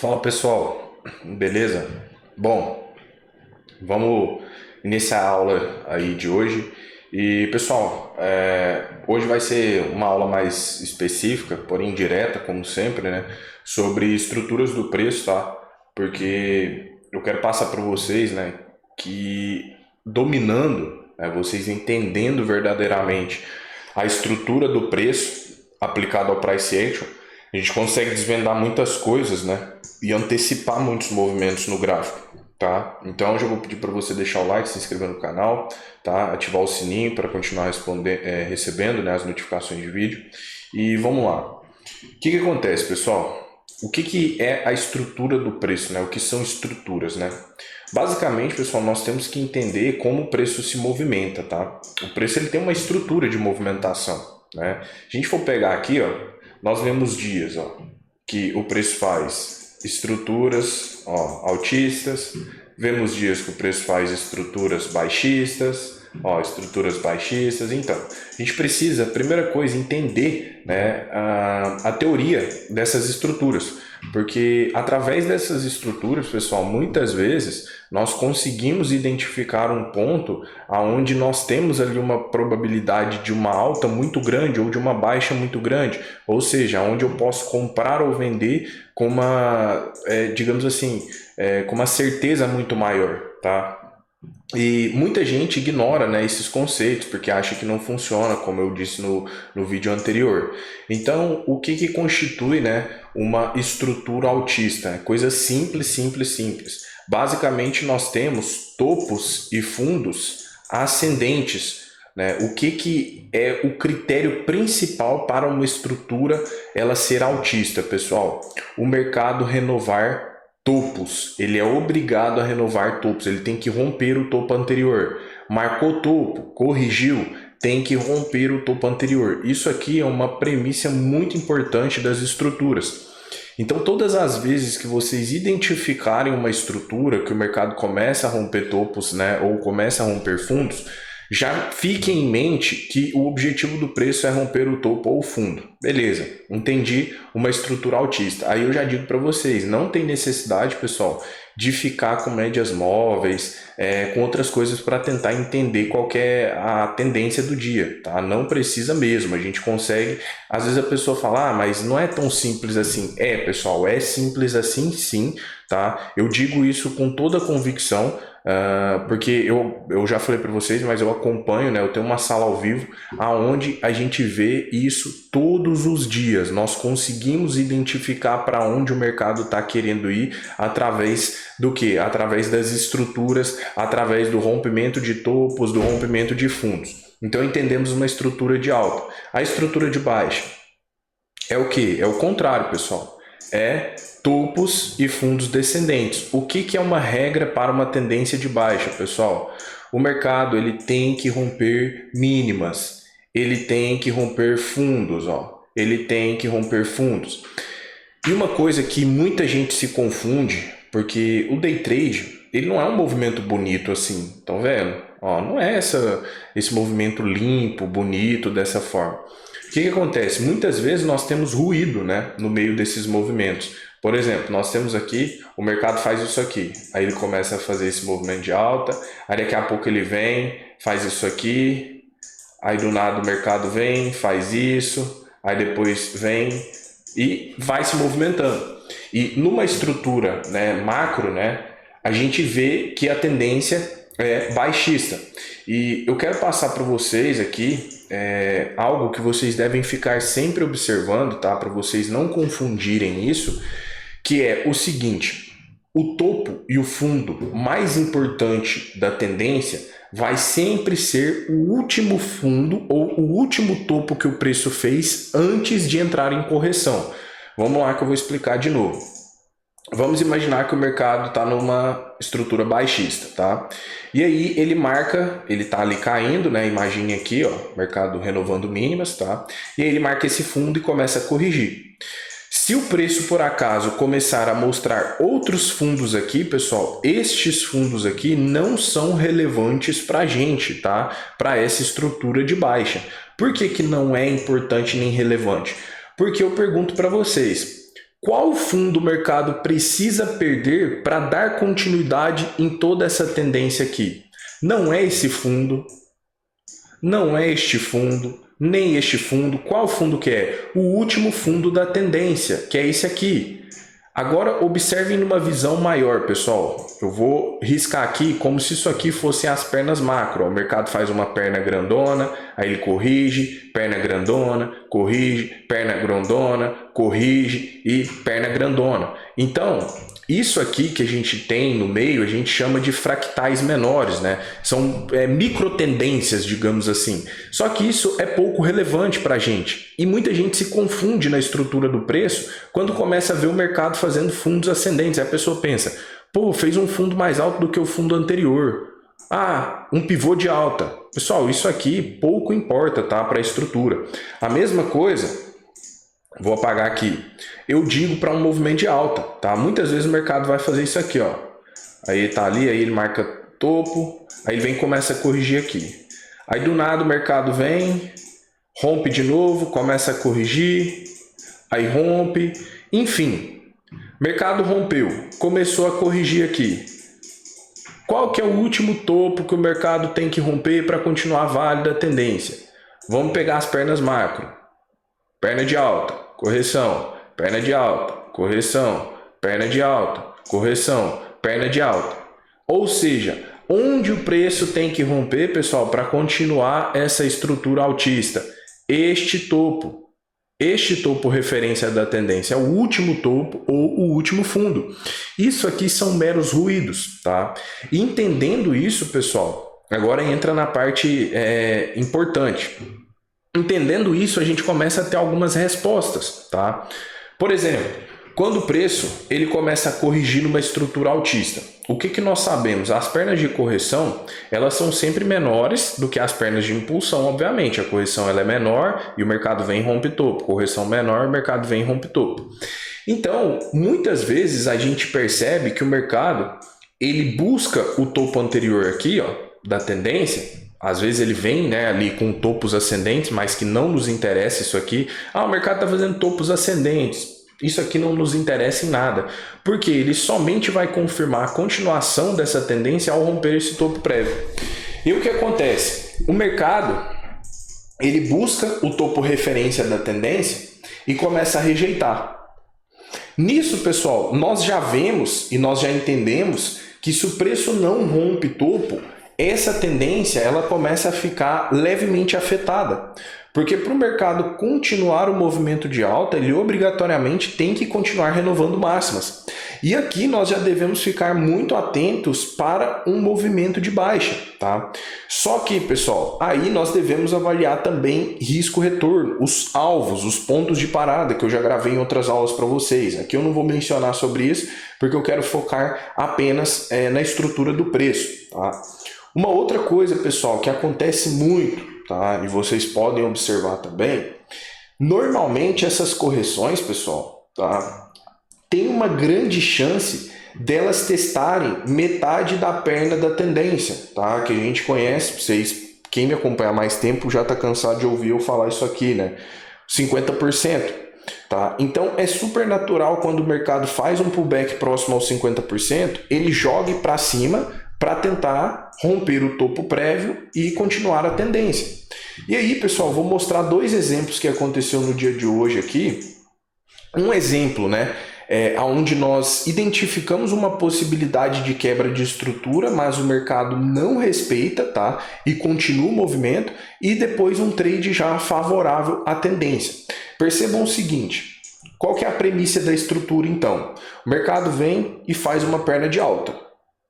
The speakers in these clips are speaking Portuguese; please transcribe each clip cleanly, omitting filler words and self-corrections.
Fala pessoal, beleza? Bom, vamos iniciar a aula aí de hoje. E pessoal, hoje vai ser uma aula mais específica, porém direta, como sempre, né? Sobre estruturas do preço, tá? Porque eu quero passar para vocês, né? Que dominando, né, vocês entendendo verdadeiramente a estrutura do preço aplicado ao price action, a gente consegue desvendar muitas coisas, né? E antecipar muitos movimentos no gráfico, tá? Então eu já vou pedir para você deixar o like, se inscrever no canal, tá? Ativar o sininho para continuar recebendo, né, as notificações de vídeo. E vamos lá. O que acontece, pessoal? O que é a estrutura do preço, né? O que são estruturas, né? Basicamente, pessoal, nós temos que entender como o preço se movimenta, tá? O preço ele tem uma estrutura de movimentação, né? Se a gente for pegar aqui, ó, nós vemos dias, ó, que o preço faz estruturas, ó, altistas, vemos dias que o preço faz estruturas baixistas, ó, estruturas baixistas. Então, a gente precisa, primeira coisa, entender, né, a teoria dessas estruturas, porque através dessas estruturas, pessoal, muitas vezes nós conseguimos identificar um ponto aonde nós temos ali uma probabilidade de uma alta muito grande ou de uma baixa muito grande, ou seja, onde eu posso comprar ou vender com uma, digamos assim, com uma certeza muito maior, tá? E muita gente ignora, né, esses conceitos porque acha que não funciona, como eu disse no vídeo anterior. Então, o que constitui, né, uma estrutura altista? É coisa simples, simples, simples. Basicamente, nós temos topos e fundos ascendentes. Né? O que é o critério principal para uma estrutura ela ser altista, pessoal? O mercado renovar topos, ele é obrigado a renovar topos, ele tem que romper o topo anterior. Marcou topo, corrigiu, tem que romper o topo anterior. Isso aqui é uma premissa muito importante das estruturas. Então, todas as vezes que vocês identificarem uma estrutura que o mercado começa a romper topos, né, ou começa a romper fundos, já fiquem em mente que o objetivo do preço é romper o topo ou o fundo. Beleza, entendi uma estrutura altista. Aí eu já digo para vocês, não tem necessidade, pessoal, de ficar com médias móveis, com outras coisas para tentar entender qual que é a tendência do dia, tá? Não precisa mesmo, a gente consegue. Às vezes a pessoa fala, mas não é tão simples assim. Pessoal, é simples assim sim, tá? Eu digo isso com toda a convicção, porque eu já falei para vocês, mas eu acompanho, né? Eu tenho uma sala ao vivo aonde a gente vê isso todos os dias. Nós conseguimos identificar para onde o mercado está querendo ir através do que? Através das estruturas, através do rompimento de topos, do rompimento de fundos. Então entendemos uma estrutura de alta. A estrutura de baixa é o que? É o contrário, pessoal. É topos e fundos descendentes. O que é uma regra para uma tendência de baixa, pessoal? O mercado ele tem que romper mínimas, ele tem que romper fundos, ó. Ele tem que romper fundos. E uma coisa que muita gente se confunde, porque o day trade ele não é um movimento bonito assim, estão vendo? Ó, não é esse movimento limpo, bonito dessa forma. O que acontece? Muitas vezes nós temos ruído, né, no meio desses movimentos. Por exemplo, nós temos aqui, o mercado faz isso aqui, aí ele começa a fazer esse movimento de alta, aí daqui a pouco ele vem, faz isso aqui, aí do nada o mercado vem, faz isso, aí depois vem e vai se movimentando. E numa estrutura, né, macro, né, a gente vê que a tendência é baixista. E eu quero passar para vocês aqui algo que vocês devem ficar sempre observando, tá? Para vocês não confundirem isso, que é o seguinte: o topo e o fundo mais importante da tendência vai sempre ser o último fundo ou o último topo que o preço fez antes de entrar em correção. Vamos lá que eu vou explicar de novo. Vamos imaginar que o mercado está numa estrutura baixista, tá? E aí ele marca, ele está ali caindo, né? Imagine aqui, ó, mercado renovando mínimas, tá? E aí ele marca esse fundo e começa a corrigir. Se o preço por acaso começar a mostrar outros fundos aqui, pessoal, estes fundos aqui não são relevantes para a gente, tá? Para essa estrutura de baixa. Por que não é importante nem relevante? Porque eu pergunto para vocês, Qual fundo o mercado precisa perder para dar continuidade em toda essa tendência aqui? Não é esse fundo, não é este fundo, nem este fundo. Qual fundo que é? O último fundo da tendência, que é esse aqui. Agora observem numa visão maior, pessoal. Eu vou riscar aqui como se isso aqui fossem as pernas macro. O mercado faz uma perna grandona, aí ele corrige, perna grandona, corrige, perna grandona, corrige e perna grandona. Então, isso aqui que a gente tem no meio, a gente chama de fractais menores, né? São micro tendências, digamos assim. Só que isso é pouco relevante para a gente. E muita gente se confunde na estrutura do preço quando começa a ver o mercado fazendo fundos ascendentes. Aí a pessoa pensa, pô, fez um fundo mais alto do que o fundo anterior. Ah, um pivô de alta. Pessoal, isso aqui pouco importa, tá? Para a estrutura. A mesma coisa... Vou apagar aqui. Eu digo para um movimento de alta, tá? Muitas vezes o mercado vai fazer isso aqui, ó. Aí tá ali, aí ele marca topo, aí ele vem e começa a corrigir aqui. Aí do nada o mercado vem, rompe de novo, começa a corrigir, aí rompe, enfim. Mercado rompeu, começou a corrigir aqui. Qual que é o último topo que o mercado tem que romper para continuar válida a tendência? Vamos pegar as pernas macro. Perna de alta, correção, perna de alta, correção, perna de alta, correção, perna de alta. Ou seja, onde o preço tem que romper, pessoal, para continuar essa estrutura altista? Este topo referência da tendência é o último topo ou o último fundo. Isso aqui são meros ruídos, tá? E entendendo isso, pessoal, agora entra na parte importante. Entendendo isso, a gente começa a ter algumas respostas, tá? Por exemplo, quando o preço ele começa a corrigir numa estrutura altista, o que nós sabemos? As pernas de correção, elas são sempre menores do que as pernas de impulsão, obviamente. A correção ela é menor e o mercado vem e rompe topo. Correção menor, o mercado vem e rompe topo. Então, muitas vezes a gente percebe que o mercado ele busca o topo anterior aqui, ó, da tendência. Às vezes ele vem, né, ali com topos ascendentes, mas que não nos interessa isso aqui. Ah, o mercado está fazendo topos ascendentes. Isso aqui não nos interessa em nada. Porque ele somente vai confirmar a continuação dessa tendência ao romper esse topo prévio. E o que acontece? O mercado, ele busca o topo referência da tendência e começa a rejeitar. Nisso, pessoal, nós já vemos e nós já entendemos que se o preço não rompe topo, essa tendência ela começa a ficar levemente afetada. Porque para o mercado continuar o movimento de alta, ele obrigatoriamente tem que continuar renovando máximas. E aqui nós já devemos ficar muito atentos para um movimento de baixa, tá? Só que, pessoal, aí nós devemos avaliar também risco-retorno, os alvos, os pontos de parada, que eu já gravei em outras aulas para vocês. Aqui eu não vou mencionar sobre isso, porque eu quero focar apenas na estrutura do preço, tá? Uma outra coisa, pessoal, que acontece muito, tá? E vocês podem observar também, normalmente essas correções, pessoal, tá? Tem uma grande chance delas testarem metade da perna da tendência, tá? Que a gente conhece, vocês, quem me acompanha há mais tempo já está cansado de ouvir eu falar isso aqui, né? 50%. Tá? Então é super natural quando o mercado faz um pullback próximo aos 50%, ele jogue para cima para tentar romper o topo prévio e continuar a tendência. E aí, pessoal, vou mostrar dois exemplos que aconteceu no dia de hoje aqui. Um exemplo, né, onde nós identificamos uma possibilidade de quebra de estrutura, mas o mercado não respeita, tá? E continua o movimento, e depois um trade já favorável à tendência. Percebam o seguinte, qual que é a premissa da estrutura então? O mercado vem e faz uma perna de alta.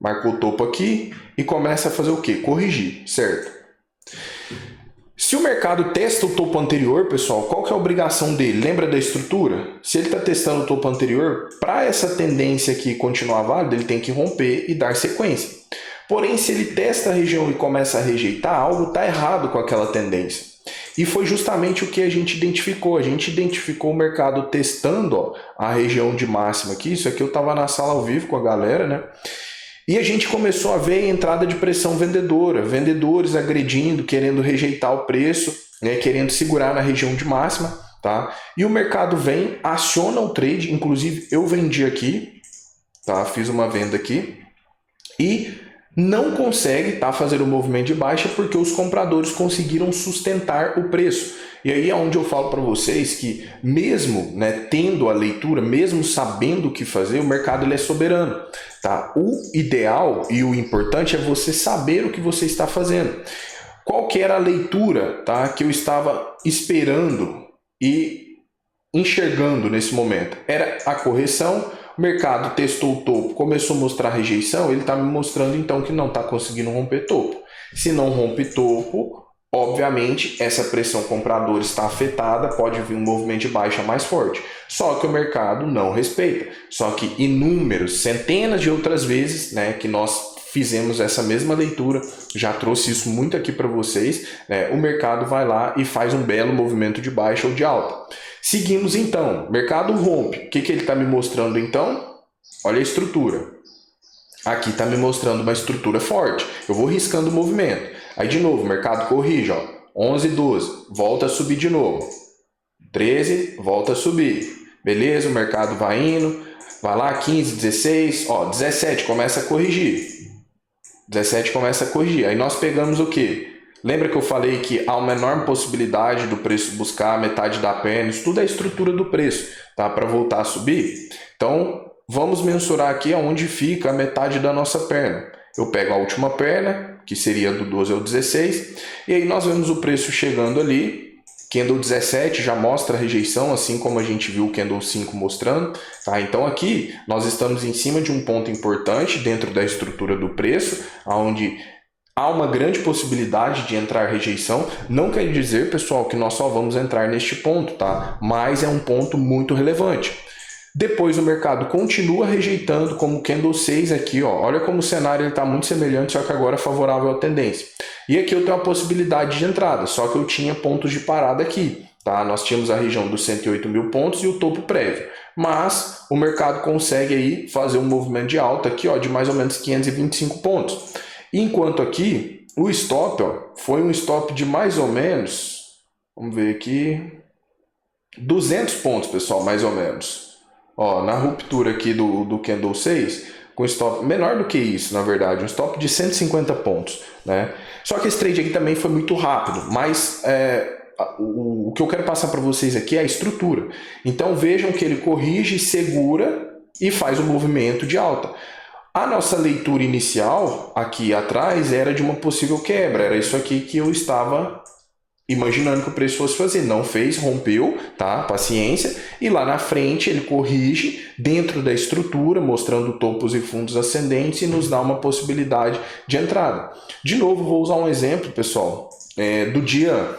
Marcou o topo aqui e começa a fazer o quê? Corrigir, certo? Se o mercado testa o topo anterior, pessoal, qual que é a obrigação dele? Lembra da estrutura? Se ele está testando o topo anterior, para essa tendência aqui continuar válida, ele tem que romper e dar sequência. Porém, se ele testa a região e começa a rejeitar, algo está errado com aquela tendência. E foi justamente o que a gente identificou. A gente identificou o mercado testando, ó, a região de máxima aqui. Isso aqui eu estava na sala ao vivo com a galera, né? E a gente começou a ver a entrada de pressão vendedora, vendedores agredindo, querendo rejeitar o preço, né, querendo segurar na região de máxima. tá? E o mercado vem, aciona o trade, inclusive eu vendi aqui, tá? Fiz uma venda aqui e não consegue, tá, fazer o movimento de baixa porque os compradores conseguiram sustentar o preço. E aí é onde eu falo para vocês que mesmo, né, tendo a leitura, mesmo sabendo o que fazer, o mercado ele é soberano, tá? O ideal e o importante é você saber o que você está fazendo. Qual que era a leitura, tá, que eu estava esperando e enxergando nesse momento? Era a correção. O mercado testou o topo, começou a mostrar rejeição, ele está me mostrando então que não está conseguindo romper topo. Se não rompe topo, obviamente essa pressão compradora está afetada, pode vir um movimento de baixa mais forte. Só que o mercado não respeita. Só que inúmeros, centenas de outras vezes, né, que nós fizemos essa mesma leitura, já trouxe isso muito aqui para vocês, né, o mercado vai lá e faz um belo movimento de baixa ou de alta. Seguimos então, mercado rompe. O que ele está me mostrando então? Olha a estrutura. Aqui está me mostrando uma estrutura forte. Eu vou riscando o movimento. Aí de novo, o mercado corrige, ó. 11, 12, volta a subir de novo. 13, volta a subir. Beleza, o mercado vai indo. Vai lá, 15, 16, ó, 17 começa a corrigir. 17 começa a corrigir. Aí nós pegamos o quê? Lembra que eu falei que há uma enorme possibilidade do preço buscar a metade da perna? Isso tudo é a estrutura do preço, tá? Para voltar a subir. Então, vamos mensurar aqui aonde fica a metade da nossa perna. Eu pego a última perna, que seria do 12 ao 16, e aí nós vemos o preço chegando ali. Candle 17 já mostra a rejeição, assim como a gente viu o Candle 5 mostrando. Tá? Então aqui nós estamos em cima de um ponto importante dentro da estrutura do preço, onde há uma grande possibilidade de entrar rejeição. Não quer dizer, pessoal, que nós só vamos entrar neste ponto, tá? Mas é um ponto muito relevante. Depois o mercado continua rejeitando, como o Candle 6 aqui, ó. Olha como o cenário está muito semelhante, só que agora é favorável à tendência. E aqui eu tenho a possibilidade de entrada, só que eu tinha pontos de parada aqui, tá? Nós tínhamos a região dos 108 mil pontos e o topo prévio. Mas o mercado consegue aí fazer um movimento de alta aqui, ó, de mais ou menos 525 pontos. Enquanto aqui, o stop, ó, foi um stop de mais ou menos, vamos ver aqui, 200 pontos, pessoal, mais ou menos. Ó, na ruptura aqui do Candle 6, com stop menor do que isso, na verdade, um stop de 150 pontos, né? Só que esse trade aqui também foi muito rápido, mas o que eu quero passar para vocês aqui é a estrutura. Então vejam que ele corrige, segura e faz um movimento de alta. A nossa leitura inicial aqui atrás era de uma possível quebra, era isso aqui que eu estava imaginando que o preço fosse fazer. Não fez, rompeu, tá? Paciência. E lá na frente ele corrige dentro da estrutura, mostrando topos e fundos ascendentes e nos dá uma possibilidade de entrada. De novo, vou usar um exemplo, pessoal, do dia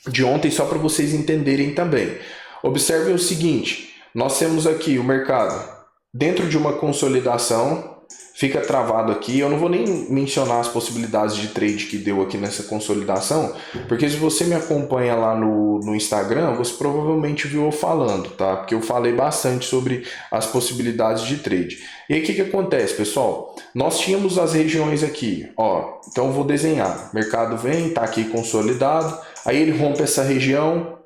de ontem, só para vocês entenderem também. Observem o seguinte, nós temos aqui o mercado dentro de uma consolidação, fica travado aqui. Eu não vou nem mencionar as possibilidades de trade que deu aqui nessa consolidação, porque se você me acompanha lá no Instagram, você provavelmente viu eu falando, tá? Porque eu falei bastante sobre as possibilidades de trade. E aí o que acontece, pessoal? Nós tínhamos as regiões aqui, ó. Então eu vou desenhar. O mercado vem, tá aqui consolidado, aí ele rompe essa região,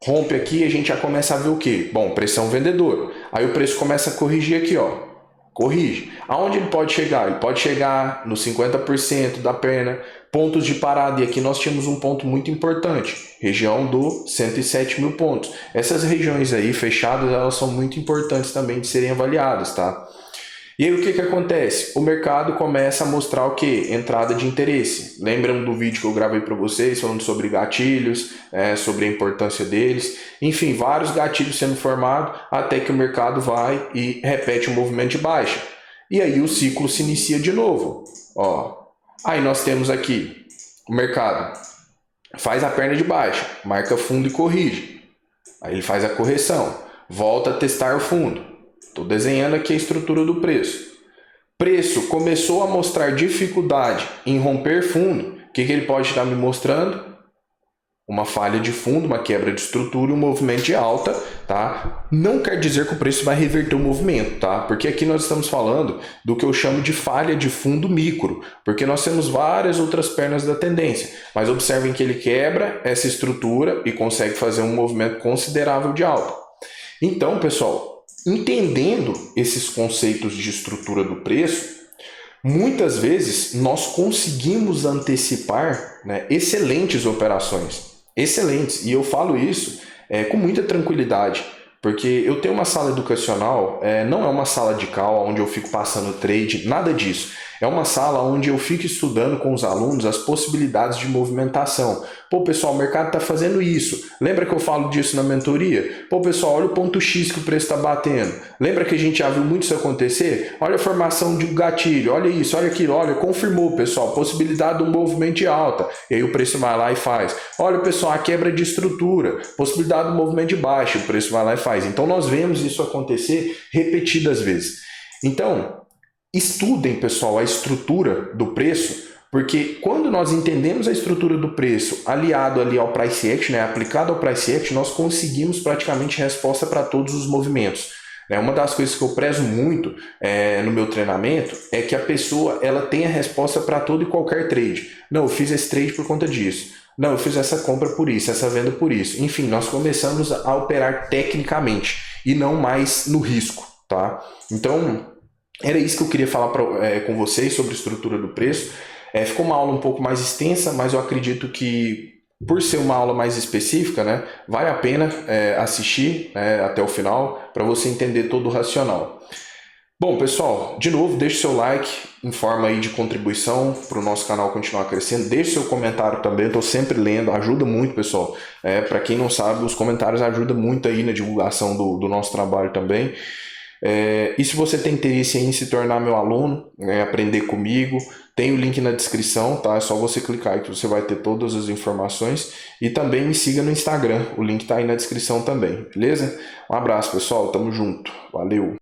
rompe aqui, a gente já começa a ver o quê? Bom, pressão vendedora. Aí o preço começa a corrigir aqui, ó. Corrige. Aonde ele pode chegar? Ele pode chegar nos 50% da perna, pontos de parada. E aqui nós tínhamos um ponto muito importante, região do 107 mil pontos. Essas regiões aí fechadas, elas são muito importantes também de serem avaliadas, tá? E aí o que acontece? O mercado começa a mostrar o que? Entrada de interesse. Lembram do vídeo que eu gravei para vocês falando sobre gatilhos, sobre a importância deles? Enfim, vários gatilhos sendo formados até que o mercado vai e repete um movimento de baixa. E aí o ciclo se inicia de novo. Ó. Aí nós temos aqui o mercado faz a perna de baixa, marca fundo e corrige. Aí ele faz a correção, volta a testar o fundo. Estou desenhando aqui a estrutura do preço. Preço começou a mostrar dificuldade em romper fundo. O que ele pode estar me mostrando? uma falha de fundo, uma quebra de estrutura e um movimento de alta, tá? Não quer dizer que o preço vai reverter o movimento, tá? Porque aqui nós estamos falando do que eu chamo de falha de fundo micro, porque nós temos várias outras pernas da tendência, mas observem que ele quebra essa estrutura e consegue fazer um movimento considerável de alta. Então, pessoal, entendendo esses conceitos de estrutura do preço, muitas vezes nós conseguimos antecipar, né, excelentes operações. Excelentes. E eu falo isso com muita tranquilidade, porque eu tenho uma sala educacional, não é uma sala de cal onde eu fico passando trade, nada disso. É uma sala onde eu fico estudando com os alunos as possibilidades de movimentação. Pô, pessoal, o mercado está fazendo isso. Lembra que eu falo disso na mentoria? Pô, pessoal, olha o ponto X que o preço está batendo. Lembra que a gente já viu muito isso acontecer? Olha a formação de um gatilho, olha isso, olha aquilo, olha, confirmou, pessoal, possibilidade de um movimento de alta. E aí o preço vai lá e faz. Olha, pessoal, a quebra de estrutura, possibilidade de um movimento de baixa, o preço vai lá e faz. Então nós vemos isso acontecer repetidas vezes. Então, estudem, pessoal, a estrutura do preço, porque quando nós entendemos a estrutura do preço aliado ali ao price action, né, aplicado ao price action, nós conseguimos praticamente resposta para todos os movimentos. Uma das coisas que eu prezo muito no meu treinamento é que a pessoa ela tenha resposta para todo e qualquer trade. Não, eu fiz esse trade por conta disso. Não, eu fiz essa compra por isso, essa venda por isso. Enfim, nós começamos a operar tecnicamente e não mais no risco, tá? Então, era isso que eu queria falar com vocês sobre a estrutura do preço. Ficou uma aula um pouco mais extensa, mas eu acredito que, por ser uma aula mais específica, né, vale a pena assistir até o final para você entender todo o racional. Bom, pessoal, de novo, deixe seu like em forma aí de contribuição para o nosso canal continuar crescendo. Deixe seu comentário também, eu estou sempre lendo, ajuda muito, pessoal. Para quem não sabe, os comentários ajudam muito aí na divulgação do nosso trabalho também. E se você tem interesse em se tornar meu aluno, aprender comigo, tem o link na descrição, tá? É só você clicar aí que você vai ter todas as informações. E também me siga no Instagram, o link tá aí na descrição também, beleza? Um abraço, pessoal, tamo junto, valeu!